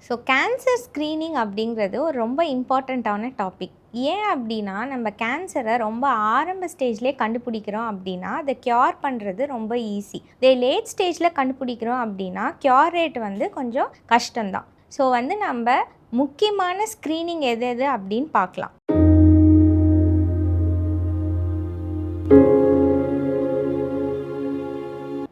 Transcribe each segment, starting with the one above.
So cancer screening அப்படிங்கிறது ஒரு ரொம்ப இம்பார்ட்டண்ட்டான டாபிக். ஏன் அப்படின்னா, நம்ம கேன்சரை ரொம்ப ஆரம்ப ஸ்டேஜ்லேயே கண்டுபிடிக்கிறோம் அப்படின்னா, அதை க்யூர் பண்ணுறது ரொம்ப ஈஸி. இதே லேட் ஸ்டேஜில் கண்டுபிடிக்கிறோம் அப்படின்னா, க்யூர் ரேட் வந்து கொஞ்சம் கஷ்டம்தான். ஸோ வந்து நம்ம முக்கியமான ஸ்க்ரீனிங் எது எது அப்படின்னு பார்க்கலாம்.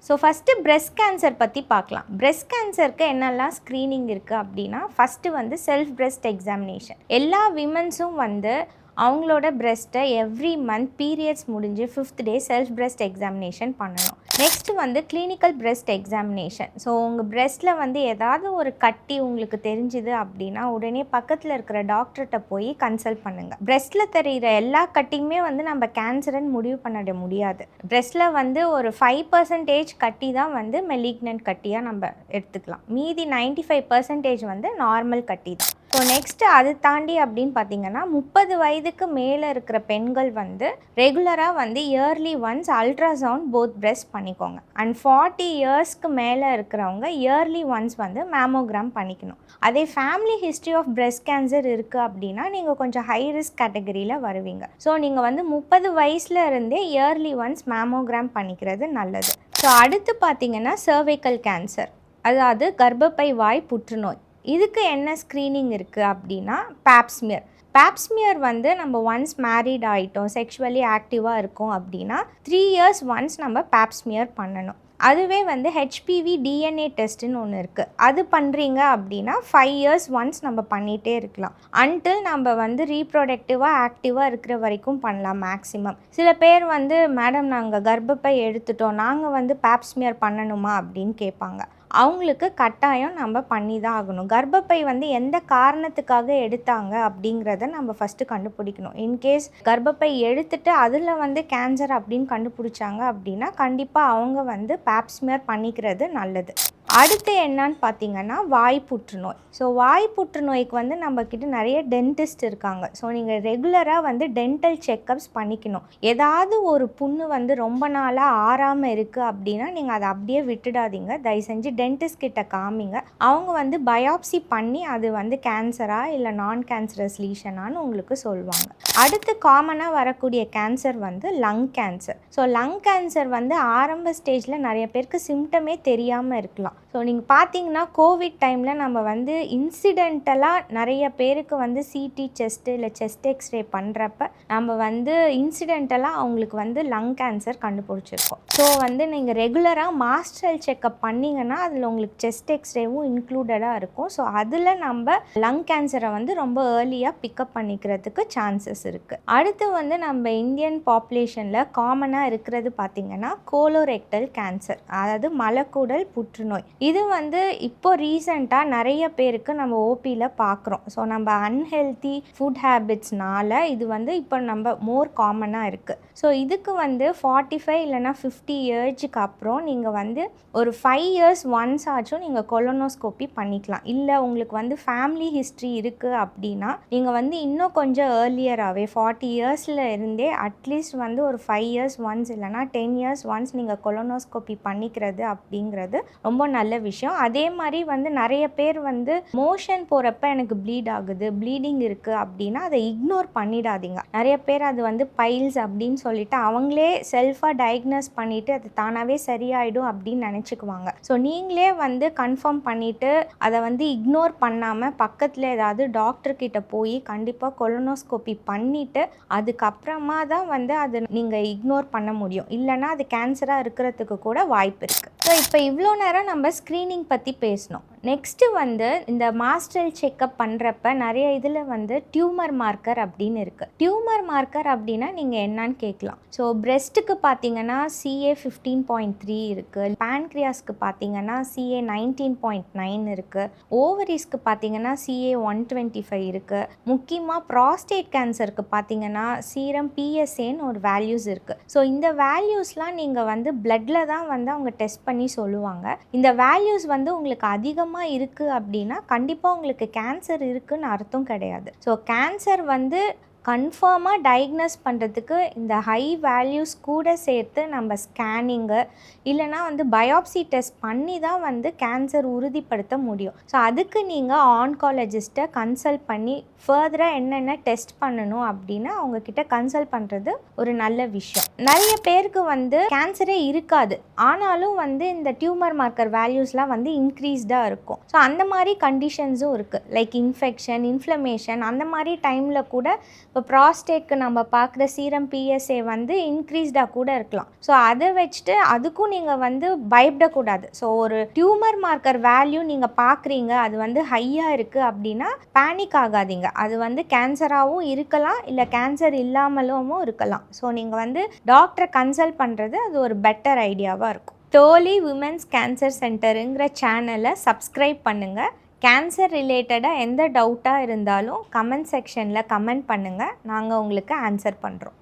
ஸோ ஃபஸ்ட்டு பிரெஸ்ட் கேன்சர் பற்றி பார்க்கலாம். பிரெஸ்ட் கேன்சருக்கு என்னெல்லாம் ஸ்க்ரீனிங் இருக்குது அப்படின்னா, ஃபஸ்ட்டு வந்து செல்ஃப் பிரெஸ்ட் எக்ஸாமினேஷன். எல்லா விமன்ஸும் வந்து அவங்களோட பிரெஸ்ட்டை எவ்ரி மந்த் பீரியட்ஸ் முடிஞ்சு 5th டே செல்ஃப் பிரெஸ்ட் எக்ஸாமினேஷன் பண்ணணும். நெக்ஸ்ட்டு வந்து கிளினிக்கல் பிரெஸ்ட் எக்ஸாமினேஷன். ஸோ உங்கள் பிரெஸ்ட்டில் வந்து ஏதாவது ஒரு கட்டி உங்களுக்கு தெரிஞ்சுது அப்படின்னா உடனே பக்கத்தில் இருக்கிற டாக்டர்கிட்ட போய் கன்சல்ட் பண்ணுங்கள். பிரெஸ்ட்டில் தெரிகிற எல்லா கட்டியுமே வந்து நம்ம கேன்சர்னு முடிவு பண்ண முடியாது. பிரெஸ்ட்டில் வந்து ஒரு 5% கட்டி தான் வந்து மெலிக்னன்ட் கட்டியாக நம்ம எடுத்துக்கலாம். மீதி 95% வந்து நார்மல் கட்டி தான். ஸோ நெக்ஸ்ட்டு அது தாண்டி அப்படின்னு பார்த்தீங்கன்னா 30 வயதுக்கு மேலே இருக்கிற பெண்கள் வந்து ரெகுலராக வந்து yearly once ultrasound both breast பண்ணிக்கோங்க. அண்ட் 40 இயர்ஸ்க்கு மேலே இருக்கிறவங்க இயர்லி ஒன்ஸ் வந்து மேமோகிராம் பண்ணிக்கணும். அதே family history of breast cancer இருக்குது அப்படின்னா நீங்கள் கொஞ்சம் ஹை ரிஸ்க் கேட்டகரியில் வருவீங்க. ஸோ நீங்கள் வந்து 30 வயசில் இருந்தே இயர்லி ஒன்ஸ் மேமோகிராம் பண்ணிக்கிறது நல்லது. ஸோ அடுத்து பார்த்தீங்கன்னா சர்வைக்கல் கேன்சர், அதாவது கர்ப்பப்பை வாய் புற்றுநோய். இதுக்கு என்ன ஸ்க்ரீனிங் இருக்குது அப்படின்னா பேப்ஸ்மியர். பேப்ஸ்மியர் வந்து நம்ம ஒன்ஸ் மேரிட் ஆகிட்டோம், செக்ஷுவலி ஆக்டிவாக இருக்கும் அப்படின்னா 3 இயர்ஸ் ஒன்ஸ் நம்ம பேப்ஸ்மியர் பண்ணணும். அதுவே வந்து ஹெச்பிவி டிஎன்ஏ டெஸ்ட்டுன்னு ஒன்று இருக்குது. அது பண்ணுறீங்க அப்படின்னா 5 இயர்ஸ் ஒன்ஸ் நம்ம பண்ணிகிட்டே இருக்கலாம். அன்டில் நம்ம வந்து ரீப்ரொடக்டிவாக ஆக்டிவாக இருக்கிற வரைக்கும் பண்ணலாம் மேக்ஸிமம். சில பேர் வந்து மேடம் நாங்கள் கர்ப்பப்பை எடுத்துட்டோம், நாங்கள் வந்து பேப்ஸ்மியர் பண்ணணுமா அப்படின்னு கேட்பாங்க. அவங்களுக்கு கட்டாயம் நம்ம பண்ணி தான் ஆகணும். கர்ப்பப்பை வந்து எந்த காரணத்துக்காக எடுத்தாங்க அப்படிங்கிறத நம்ம ஃபஸ்ட்டு கண்டுபிடிக்கணும். இன்கேஸ் கர்ப்பப்பை எடுத்துட்டு அதில் வந்து கேன்சர் அப்படின்னு கண்டுபிடிச்சாங்க அப்படின்னா கண்டிப்பாக அவங்க வந்து பேப்ஸ்மியர் பண்ணிக்கிறது நல்லது. அடுத்து என்னன்னு பார்த்தீங்கன்னா வாய் புற்றுநோய். ஸோ வாய் புற்றுநோய்க்கு வந்து நம்மக்கிட்ட நிறைய டென்டிஸ்ட் இருக்காங்க. ஸோ நீங்கள் ரெகுலராக வந்து டென்டல் செக்கப்ஸ் பண்ணிக்கணும். ஏதாவது ஒரு புண்ணு வந்து ரொம்ப நாளாக ஆறாமல் இருக்குது அப்படின்னா நீங்கள் அதை அப்படியே விட்டுடாதீங்க. தயவு செஞ்சு டென்டிஸ்ட் கிட்ட காமிங்க. அவங்க வந்து பயாப்சி பண்ணி அது வந்து கேன்சரா இல்லை நான் கேன்சரஸ் லீஷனான்னு உங்களுக்கு சொல்லுவாங்க. அடுத்து காமனாக வரக்கூடிய கேன்சர் வந்து lung cancer. So lung cancer வந்து ஆரம்ப ஸ்டேஜில் நிறைய பேருக்கு சிம்டமே தெரியாமல் இருக்கலாம். ஸோ நீங்கள் பார்த்தீங்கன்னா கோவிட் டைமில் நம்ம வந்து இன்சிடென்டலாக நிறைய பேருக்கு வந்து சிடி செஸ்ட்டு இல்லை செஸ்ட் எக்ஸ்ரே பண்ணுறப்ப நம்ம வந்து இன்சிடென்டலாக அவங்களுக்கு வந்து லங் கேன்சர் கண்டுபிடிச்சிருக்கோம். ஸோ வந்து நீங்கள் ரெகுலராக மாஸ்டல் செக்கப் பண்ணிங்கன்னா அதில் உங்களுக்கு செஸ்ட் எக்ஸ்ரேவும் இன்க்ளூடடாக இருக்கும். ஸோ அதில் நம்ம லங் கேன்சரை வந்து ரொம்ப ஏர்லியாக பிக்கப் பண்ணிக்கிறதுக்கு சான்சஸ் இருக்குது. அடுத்து வந்து நம்ம இந்தியன் பாப்புலேஷனில் காமனாக இருக்கிறது பார்த்திங்கன்னா கோலோரெக்டல் கேன்சர், அதாவது மலக்குடல் புற்றுநோய். இது வந்து இப்போ ரீசெண்டாக நிறைய பேருக்கு நம்ம ஓபியில் பார்க்குறோம். ஸோ நம்ம அன்ஹெல்தி ஃபுட் ஹேபிட்ஸ்னால இது வந்து இப்போ நம்ம மோர் காமனாக இருக்குது. ஸோ இதுக்கு வந்து 45 இல்லைனா 50 இயர்ஸுக்கு அப்புறம் நீங்கள் வந்து ஒரு 5 இயர்ஸ் ஒன்ஸ் ஆச்சும் நீங்கள் கொலோனோஸ்கோப்பி பண்ணிக்கலாம். இல்லை உங்களுக்கு வந்து ஃபேமிலி ஹிஸ்ட்ரி இருக்குது அப்படின்னா நீங்கள் வந்து இன்னும் கொஞ்சம் ஏர்லியராகவே 40 இயர்ஸில் இருந்தே அட்லீஸ்ட் வந்து ஒரு 5 இயர்ஸ் ஒன்ஸ் இல்லைனா 10 இயர்ஸ் ஒன்ஸ் நீங்கள் கொலோனோஸ்கோப்பி பண்ணிக்கிறது அப்படிங்கிறது ரொம்ப நல்ல விஷயம். அதே மாதிரி வந்து நிறைய பேர் வந்து மோஷன் போகிறப்ப எனக்கு ப்ளீட் ஆகுது, ப்ளீடிங் இருக்குது அப்படின்னா அதை இக்னோர் பண்ணிடாதீங்க. நிறைய பேர் அது வந்து பைல்ஸ் அப்படின்னு சொல்லிட்டு அவங்களே செல்ஃபாக டயக்னோஸ் பண்ணிவிட்டு அது தானாகவே சரியாயிடும் அப்படின்னு நினச்சிக்குவாங்க. ஸோ நீங்களே வந்து கன்ஃபார்ம் பண்ணிவிட்டு அதை வந்து இக்னோர் பண்ணாமல் பக்கத்தில் ஏதாவது டாக்டர்கிட்ட போய் கண்டிப்பாக கொலோனோஸ்கோப்பி பண்ணிவிட்டு அதுக்கப்புறமா தான் வந்து அதை நீங்கள் இக்னோர் பண்ண முடியும். இல்லைனா அது கேன்சராக இருக்கிறதுக்கு கூட வாய்ப்பு இருக்குது. ஸோ இப்போ இவ்வளோ நேரம் நம்ம ஸ்க்ரீனிங் பற்றி பேசணும். நெக்ஸ்ட்டு வந்து இந்த மாஸ்டல் செக்கப் பண்ணுறப்ப நிறைய இதில் வந்து டியூமர் மார்க்கர் அப்படின்னு இருக்குது. டியூமர் மார்க்கர் அப்படின்னா நீங்கள் என்னன்னு கேட்கலாம். ஸோ பிரெஸ்ட்டுக்கு பார்த்தீங்கன்னா CA 15.3 இருக்குது, பேன்க்ரியாஸ்க்கு பார்த்தீங்கன்னா CA 19.9 இருக்குது, ஓவரிஸ்க்கு பார்த்தீங்கன்னா CA 125 இருக்குது. முக்கியமாக ப்ராஸ்டேட் கேன்சருக்கு பார்த்தீங்கன்னா சீரம் PSAன்னு ஒரு வேல்யூஸ் இருக்குது. ஸோ இந்த வேல்யூஸ்லாம் நீங்கள் வந்து பிளட்டில் தான் வந்து அவங்க டெஸ்ட் பண்ணி சொல்லுவாங்க. இந்த வேல்யூஸ் வந்து உங்களுக்கு அதிகமாக இருக்குது அப்படின்னா கண்டிப்பாக உங்களுக்கு கேன்சர் இருக்குன்னு அர்த்தம் கிடையாது. ஸோ கேன்சர் வந்து கன்ஃபார்மாக டயக்னோஸ் பண்ணுறதுக்கு இந்த ஹை வேல்யூஸ் கூட சேர்த்து நம்ம ஸ்கேனிங்கு இல்லைனா வந்து பயாப்சி டெஸ்ட் பண்ணி தான் வந்து கேன்சர் உறுதிப்படுத்த முடியும். ஸோ அதுக்கு நீங்கள் ஆன்காலஜிஸ்ட்டை கன்சல்ட் பண்ணி ஃபர்தராக என்னென்ன டெஸ்ட் பண்ணணும் அப்படின்னு அவங்கக்கிட்ட கன்சல்ட் பண்ணுறது ஒரு நல்ல விஷயம். நிறைய பேருக்கு வந்து கேன்சரே இருக்காது, ஆனாலும் வந்து இந்த டியூமர் மார்க்கர் வேல்யூஸ்லாம் வந்து இன்க்ரீஸ்டாக இருக்கும். ஸோ அந்த மாதிரி கண்டிஷன்ஸும் இருக்குது. லைக் இன்ஃபெக்ஷன், இன்ஃப்ளமேஷன், அந்த மாதிரி டைமில் கூட இப்போ ப்ராஸ்டேட்க்கு நம்ம பார்க்குற சீரம் PSA வந்து இன்க்ரீஸ்டாக கூட இருக்கலாம். ஸோ அதை வச்சுட்டு அதுக்கும் நீங்கள் வந்து பயப்படக்கூடாது. ஸோ ஒரு டியூமர் மார்க்கர் வேல்யூ நீங்கள் பார்க்குறீங்க, அது வந்து ஹையாக இருக்குது அப்படின்னா பேனிக் ஆகாதீங்க. அது வந்து கேன்சராகவும் இருக்கலாம், இல்லை கேன்சர் இல்லாமலும் இருக்கலாம். ஸோ நீங்கள் வந்து டாக்டரை கன்சல்ட் பண்ணுறது அது ஒரு பெட்டர் ஐடியாவாக இருக்கும். தோலி விமென்ஸ் கேன்சர் சென்டருங்கிற சேனலை சப்ஸ்கிரைப் பண்ணுங்கள். கேன்சர் ரிலேட்டடாக எந்த டவுட்டாக இருந்தாலும் கமெண்ட் செக்ஷனில் கமெண்ட் பண்ணுங்கள், நாங்கள் உங்களுக்கு ஆன்சர் பண்ணுறோம்.